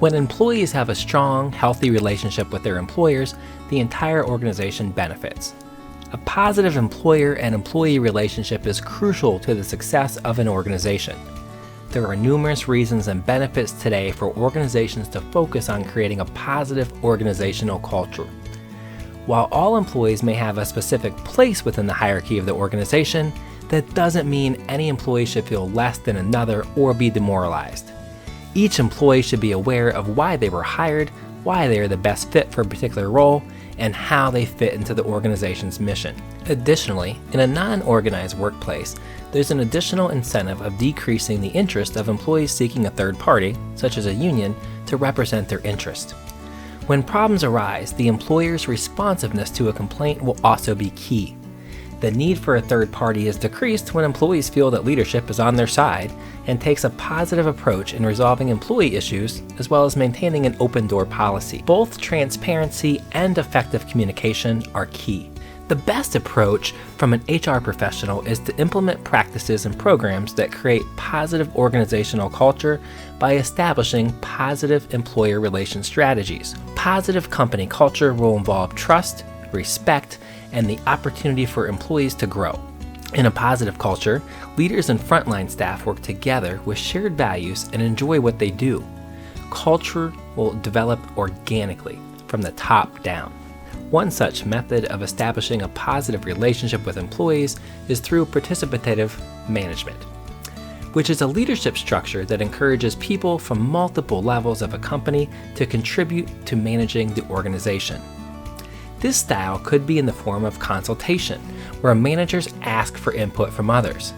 When employees have a strong, healthy relationship with their employers, the entire organization benefits. A positive employer and employee relationship is crucial to the success of an organization. There are numerous reasons and benefits today for organizations to focus on creating a positive organizational culture. While all employees may have a specific place within the hierarchy of the organization, that doesn't mean any employee should feel less than another or be demoralized. Each employee should be aware of why they were hired, why they are the best fit for a particular role, and how they fit into the organization's mission. Additionally, in a non-organized workplace, there's an additional incentive of decreasing the interest of employees seeking a third party, such as a union, to represent their interest. When problems arise, the employer's responsiveness to a complaint will also be key. The need for a third party is decreased when employees feel that leadership is on their side and takes a positive approach in resolving employee issues, as well as maintaining an open door policy. Both transparency and effective communication are key. The best approach from an HR professional is to implement practices and programs that create positive organizational culture by establishing positive employer relations strategies. Positive company culture will involve trust, respect, and the opportunity for employees to grow. In a positive culture, leaders and frontline staff work together with shared values and enjoy what they do. Culture will develop organically from the top down. One such method of establishing a positive relationship with employees is through participative management, which is a leadership structure that encourages people from multiple levels of a company to contribute to managing the organization. This style could be in the form of consultation, where managers ask for input from others,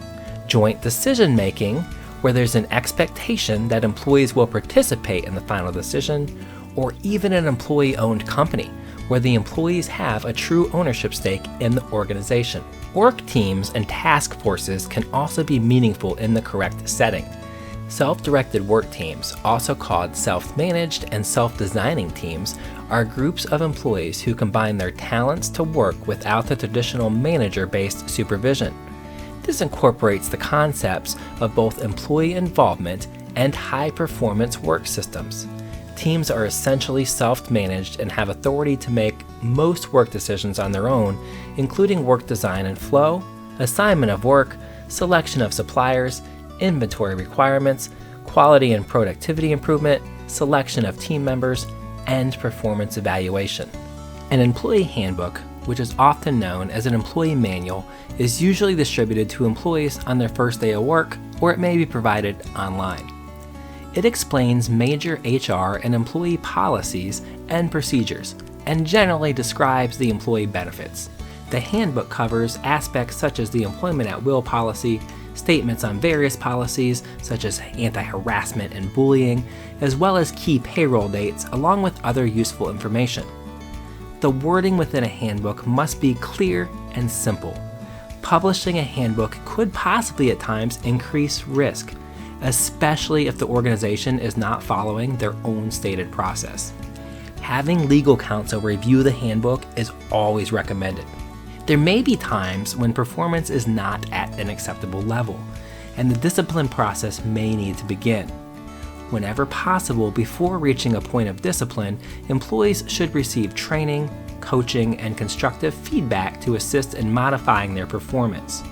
joint decision-making, where there's an expectation that employees will participate in the final decision, or even an employee-owned company, where the employees have a true ownership stake in the organization. Work teams and task forces can also be meaningful in the correct setting. Self-directed work teams, also called self-managed and self-designing teams, are groups of employees who combine their talents to work without the traditional manager-based supervision. This incorporates the concepts of both employee involvement and high-performance work systems. Teams are essentially self-managed and have authority to make most work decisions on their own, including work design and flow, assignment of work, selection of suppliers, inventory requirements, quality and productivity improvement, selection of team members, and performance evaluation. An employee handbook, which is often known as an employee manual, is usually distributed to employees on their first day of work, or it may be provided online. It explains major HR and employee policies and procedures, and generally describes the employee benefits. The handbook covers aspects such as the employment at will policy, statements on various policies such as anti-harassment and bullying, as well as key payroll dates, along with other useful information. The wording within a handbook must be clear and simple. Publishing a handbook could possibly at times increase risk, especially if the organization is not following their own stated process. Having legal counsel review the handbook is always recommended. There may be times when performance is not at an acceptable level, and the discipline process may need to begin. Whenever possible, before reaching a point of discipline, employees should receive training, coaching, and constructive feedback to assist in modifying their performance.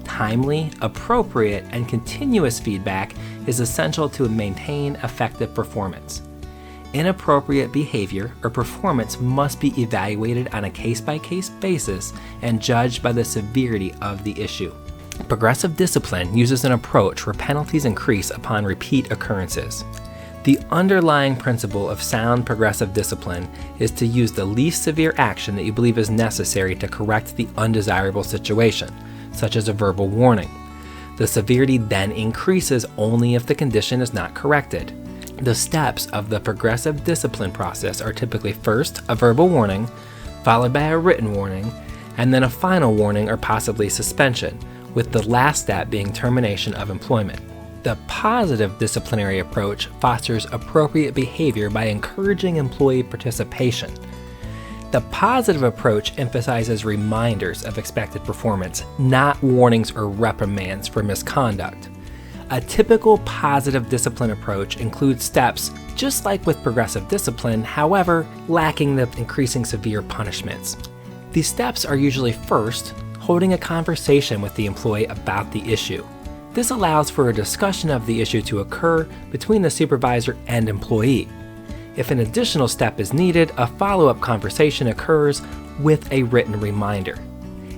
Timely, appropriate, and continuous feedback is essential to maintain effective performance. Inappropriate behavior or performance must be evaluated on a case-by-case basis and judged by the severity of the issue. Progressive discipline uses an approach where penalties increase upon repeat occurrences. The underlying principle of sound progressive discipline is to use the least severe action that you believe is necessary to correct the undesirable situation, such as a verbal warning. The severity then increases only if the condition is not corrected. The steps of the progressive discipline process are typically first a verbal warning, followed by a written warning, and then a final warning or possibly suspension, with the last step being termination of employment. The positive disciplinary approach fosters appropriate behavior by encouraging employee participation. The positive approach emphasizes reminders of expected performance, not warnings or reprimands for misconduct. A typical positive discipline approach includes steps just like with progressive discipline, however, lacking the increasing severe punishments. These steps are usually first, holding a conversation with the employee about the issue. This allows for a discussion of the issue to occur between the supervisor and employee. If an additional step is needed, a follow-up conversation occurs with a written reminder.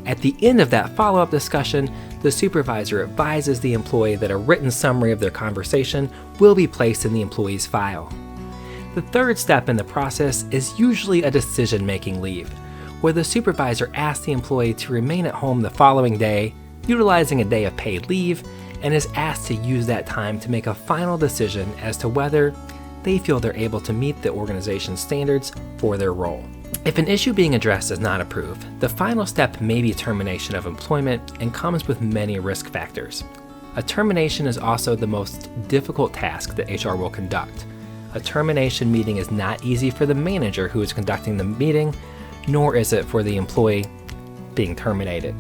At the end of that follow-up discussion, the supervisor advises the employee that a written summary of their conversation will be placed in the employee's file. The third step in the process is usually a decision-making leave, where the supervisor asks the employee to remain at home the following day, utilizing a day of paid leave, and is asked to use that time to make a final decision as to whether they feel they're able to meet the organization's standards for their role. If an issue being addressed is not approved, the final step may be termination of employment and comes with many risk factors. A termination is also the most difficult task that HR will conduct. A termination meeting is not easy for the manager who is conducting the meeting, nor is it for the employee being terminated.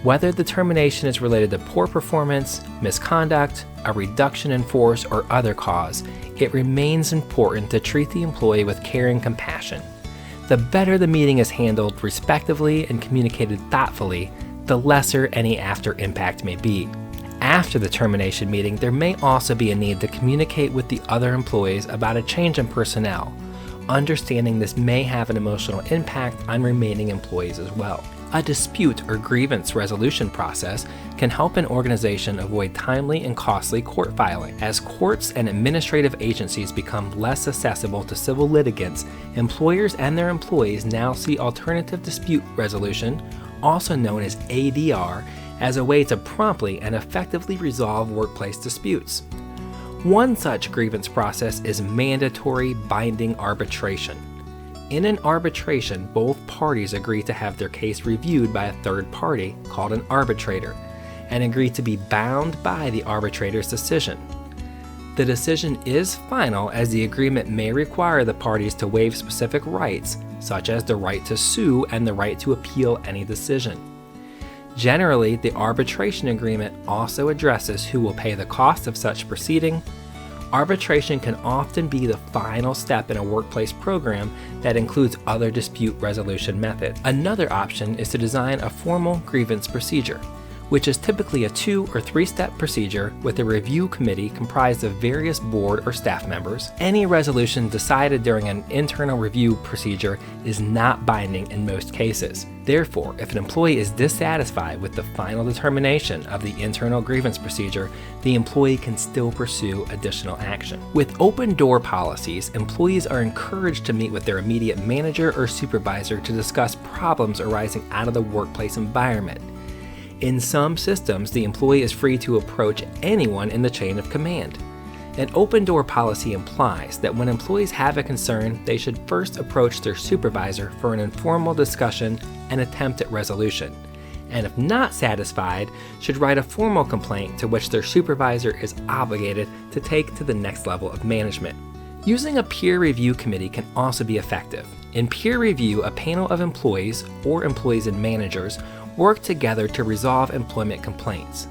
Whether the termination is related to poor performance, misconduct, a reduction in force, or other cause, it remains important to treat the employee with care and compassion. The better the meeting is handled respectively and communicated thoughtfully, the lesser any after impact may be. After the termination meeting, there may also be a need to communicate with the other employees about a change in personnel. Understanding this may have an emotional impact on remaining employees as well. A dispute or grievance resolution process can help an organization avoid timely and costly court filing. As courts and administrative agencies become less accessible to civil litigants, employers and their employees now see alternative dispute resolution, also known as ADR, as a way to promptly and effectively resolve workplace disputes. One such grievance process is mandatory binding arbitration. In an arbitration, both parties agree to have their case reviewed by a third party, called an arbitrator, and agree to be bound by the arbitrator's decision. The decision is final, as the agreement may require the parties to waive specific rights, such as the right to sue and the right to appeal any decision. Generally, the arbitration agreement also addresses who will pay the cost of such proceeding. Arbitration can often be the final step in a workplace program that includes other dispute resolution methods. Another option is to design a formal grievance procedure, which is typically a 2 or 3-step procedure with a review committee comprised of various board or staff members. Any resolution decided during an internal review procedure is not binding in most cases. Therefore, if an employee is dissatisfied with the final determination of the internal grievance procedure, the employee can still pursue additional action. With open door policies, employees are encouraged to meet with their immediate manager or supervisor to discuss problems arising out of the workplace environment. In some systems, the employee is free to approach anyone in the chain of command. An open door policy implies that when employees have a concern, they should first approach their supervisor for an informal discussion and attempt at resolution, and if not satisfied, should write a formal complaint to which their supervisor is obligated to take to the next level of management. Using a peer review committee can also be effective. In peer review, a panel of employees or employees and managers work together to resolve employment complaints.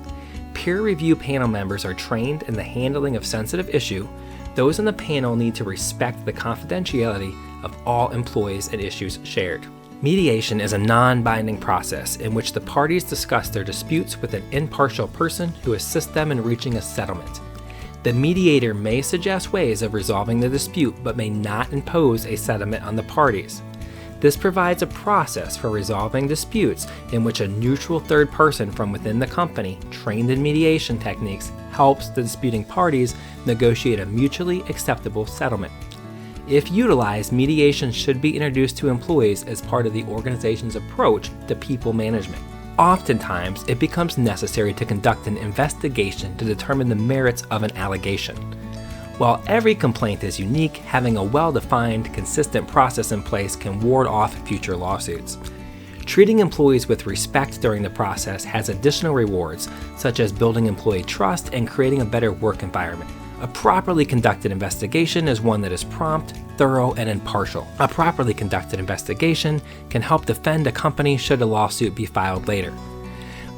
Peer review panel members are trained in the handling of sensitive issue. Those in the panel need to respect the confidentiality of all employees and issues shared. Mediation is a non-binding process in which the parties discuss their disputes with an impartial person who assists them in reaching a settlement. The mediator may suggest ways of resolving the dispute but may not impose a settlement on the parties. This provides a process for resolving disputes in which a neutral third person from within the company, trained in mediation techniques, helps the disputing parties negotiate a mutually acceptable settlement. If utilized, mediation should be introduced to employees as part of the organization's approach to people management. Oftentimes, it becomes necessary to conduct an investigation to determine the merits of an allegation. While every complaint is unique, having a well-defined, consistent process in place can ward off future lawsuits. Treating employees with respect during the process has additional rewards, such as building employee trust and creating a better work environment. A properly conducted investigation is one that is prompt, thorough, and impartial. A properly conducted investigation can help defend a company should a lawsuit be filed later.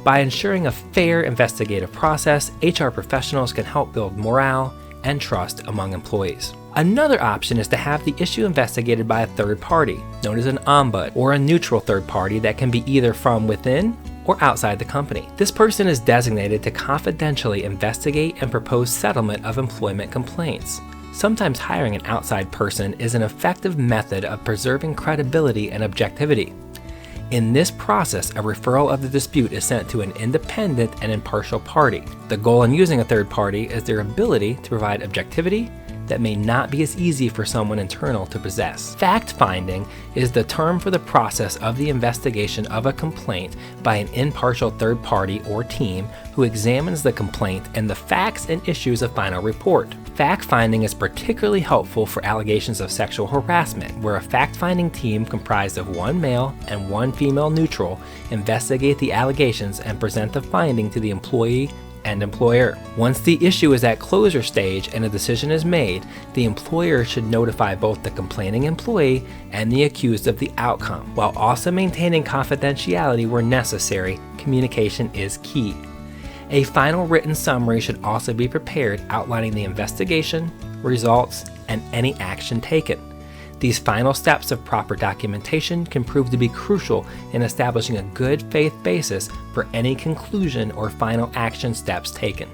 By ensuring a fair investigative process, HR professionals can help build morale and trust among employees. Another option is to have the issue investigated by a third party, known as an ombud, or a neutral third party that can be either from within or outside the company. This person is designated to confidentially investigate and propose settlement of employment complaints. Sometimes hiring an outside person is an effective method of preserving credibility and objectivity. In this process, a referral of the dispute is sent to an independent and impartial party. The goal in using a third party is their ability to provide objectivity that may not be as easy for someone internal to possess. Fact-finding is the term for the process of the investigation of a complaint by an impartial third party or team who examines the complaint and the facts and issues a final report. Fact-finding is particularly helpful for allegations of sexual harassment, where a fact-finding team comprised of one male and one female neutral investigate the allegations and present the finding to the employee and employer. Once the issue is at closure stage and a decision is made, the employer should notify both the complaining employee and the accused of the outcome. While also maintaining confidentiality where necessary, communication is key. A final written summary should also be prepared outlining the investigation, results, and any action taken. These final steps of proper documentation can prove to be crucial in establishing a good faith basis for any conclusion or final action steps taken.